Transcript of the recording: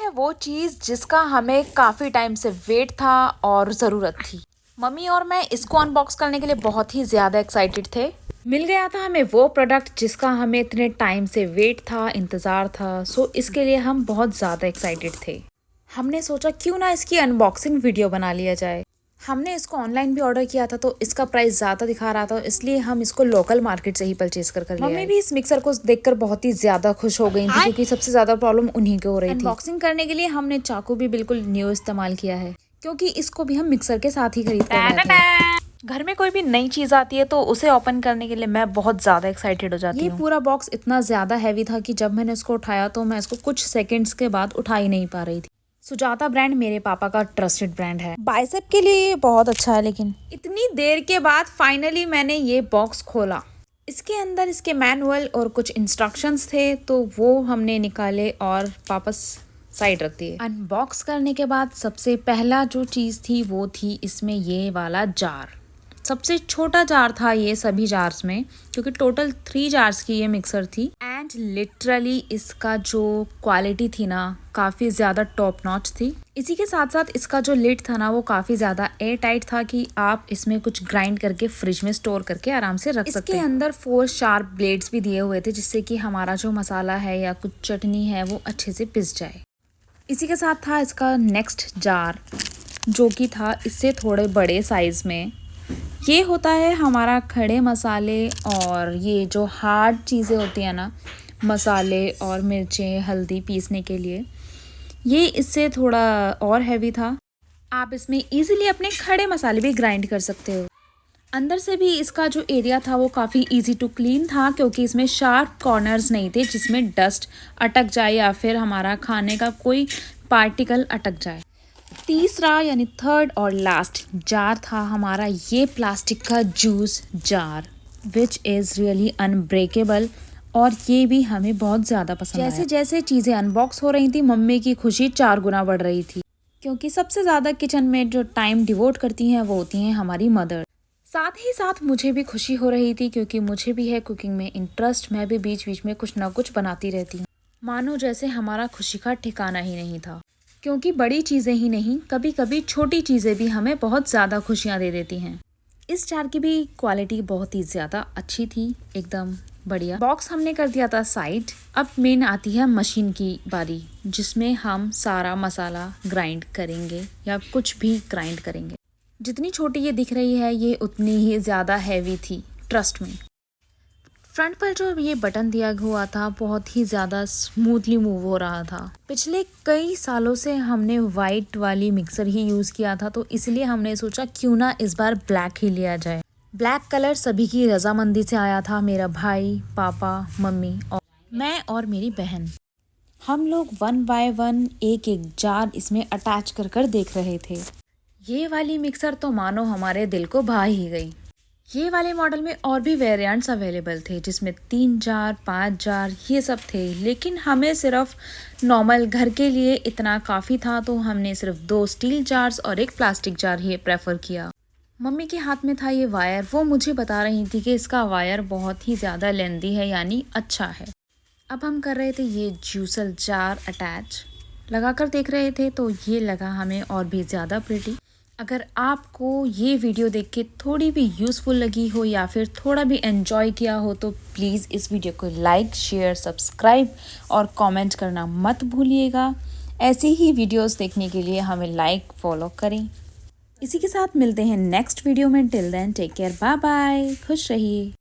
है वो चीज़ जिसका हमें काफ़ी टाइम से वेट था और ज़रूरत थी। मम्मी और मैं इसको अनबॉक्स करने के लिए बहुत ही ज़्यादा एक्साइटेड थे। मिल गया था हमें वो प्रोडक्ट जिसका हमें इतने टाइम से वेट था, इंतज़ार था। सो इसके लिए हम बहुत ज़्यादा एक्साइटेड थे। हमने सोचा क्यों ना इसकी अनबॉक्सिंग वीडियो बना लिया जाए। हमने इसको ऑनलाइन भी ऑर्डर किया था तो इसका प्राइस ज़्यादा दिखा रहा था, इसलिए हम इसको लोकल मार्केट से ही परचेज कर लिया। मम्मी भी इस मिक्सर को देखकर बहुत ही ज़्यादा खुश हो गई थी क्योंकि सबसे ज़्यादा प्रॉब्लम उन्हीं को हो रही थी। अनबॉक्सिंग करने के लिए हमने चाकू भी बिल्कुल न्यू इस्तेमाल किया है क्योंकि इसको भी हम मिक्सर के साथ ही खरीद कर। घर में कोई भी नई चीज़ आती है तो उसे ओपन करने के लिए मैं बहुत ज़्यादा एक्साइटेड हो जाती हूँ। ये पूरा बॉक्स इतना ज़्यादा हैवी था कि जब मैंने इसको उठाया तो मैं इसको कुछ सेकंड्स के बाद उठा ही नहीं पा रही थी। सुजाता ब्रांड मेरे पापा का ट्रस्टेड ब्रांड है। बाइसेप के लिए ये बहुत अच्छा है। लेकिन इतनी देर के बाद फाइनली मैंने ये बॉक्स खोला। इसके अंदर इसके मैनुअल और कुछ इंस्ट्रक्शंस थे तो वो हमने निकाले और वापस साइड रख दिए। अनबॉक्स करने के बाद सबसे पहला जो चीज़ थी वो थी इसमें ये वाला जार। सबसे छोटा जार था ये सभी जार्स में क्योंकि टोटल 3 जार्स की ये मिक्सर थी। एंड लिटरली इसका जो क्वालिटी थी ना काफ़ी ज़्यादा टॉप नॉच थी। इसी के साथ साथ इसका जो लिड था ना वो काफ़ी ज़्यादा एयर टाइट था कि आप इसमें कुछ ग्राइंड करके फ्रिज में स्टोर करके आराम से रख सकते हैं। इसके अंदर 4 शार्प ब्लेड्स भी दिए हुए थे जिससे कि हमारा जो मसाला है या कुछ चटनी है वो अच्छे से पिस जाए। इसी के साथ था इसका नेक्स्ट जार जो कि था इससे थोड़े बड़े साइज़ में। ये होता है हमारा खड़े मसाले और ये जो हार्ड चीज़ें होती हैं ना, मसाले और मिर्चें हल्दी पीसने के लिए। ये इससे थोड़ा और हैवी था। आप इसमें इजीली अपने खड़े मसाले भी ग्राइंड कर सकते हो। अंदर से भी इसका जो एरिया था वो काफ़ी इजी टू क्लीन था क्योंकि इसमें शार्प कॉर्नर्स नहीं थे जिसमें डस्ट अटक जाए या फिर हमारा खाने का कोई पार्टिकल अटक जाए। तीसरा यानी थर्ड और लास्ट जार था हमारा ये प्लास्टिक का juice jar which is really unbreakable और ये भी हमें बहुत ज़्यादा पसंद आया। जैसे जैसे चीज़ें अनबॉक्स हो रही थी मम्मी की खुशी 4 गुना बढ़ रही थी क्योंकि सबसे ज़्यादा किचन में जो टाइम डिवोट करती हैं वो होती हैं हमारी मदर। साथ ही साथ मुझे भी खुशी हो रही थी क्योंकि मुझे भी है कुकिंग में इंटरेस्ट। मैं भी बीच बीच में कुछ ना कुछ बनाती रहती हूँ। मानो जैसे हमारा खुशी का ठिकाना ही नहीं था क्योंकि बड़ी चीज़ें ही नहीं कभी कभी छोटी चीज़ें भी हमें बहुत ज़्यादा खुशियाँ दे देती हैं। इस जार की भी क्वालिटी बहुत ही ज़्यादा अच्छी थी, एकदम बढ़िया। बॉक्स हमने कर दिया था साइड। अब मेन आती है मशीन की बारी जिसमें हम सारा मसाला ग्राइंड करेंगे या कुछ भी ग्राइंड करेंगे। जितनी छोटी ये दिख रही है ये उतनी ही ज़्यादा हैवी थी, ट्रस्ट में। फ्रंट पर जो ये बटन दिया हुआ था बहुत ही ज़्यादा स्मूथली मूव हो रहा था। पिछले कई सालों से हमने वाइट वाली मिक्सर ही यूज़ किया था तो इसलिए हमने सोचा क्यों ना इस बार ब्लैक ही लिया जाए। ब्लैक कलर सभी की रजामंदी से आया था। मेरा भाई, पापा, मम्मी और मैं और मेरी बहन, हम लोग 1 बाय 1 एक एक जार इसमें अटैच कर देख रहे थे। ये वाली मिक्सर तो मानो हमारे दिल को भा ही गई। ये वाले मॉडल में और भी वेरिएंट्स अवेलेबल थे जिसमें 3 जार 5 जार ये सब थे, लेकिन हमें सिर्फ नॉर्मल घर के लिए इतना काफ़ी था तो हमने सिर्फ 2 स्टील जार्स और एक प्लास्टिक जार ही प्रेफर किया। मम्मी के हाथ में था ये वायर। वो मुझे बता रही थी कि इसका वायर बहुत ही ज़्यादा लेंदी है यानी अच्छा है। अब हम कर रहे थे ये जूसर जार अटैच। लगा कर देख रहे थे तो ये लगा हमें और भी ज़्यादा प्रिटी। अगर आपको ये वीडियो देख के थोड़ी भी यूज़फुल लगी हो या फिर थोड़ा भी एंजॉय किया हो तो प्लीज़ इस वीडियो को लाइक, शेयर, सब्सक्राइब और कमेंट करना मत भूलिएगा। ऐसी ही वीडियोस देखने के लिए हमें लाइक फॉलो करें। इसी के साथ मिलते हैं नेक्स्ट वीडियो में। Till then take care, bye bye, खुश रहिए।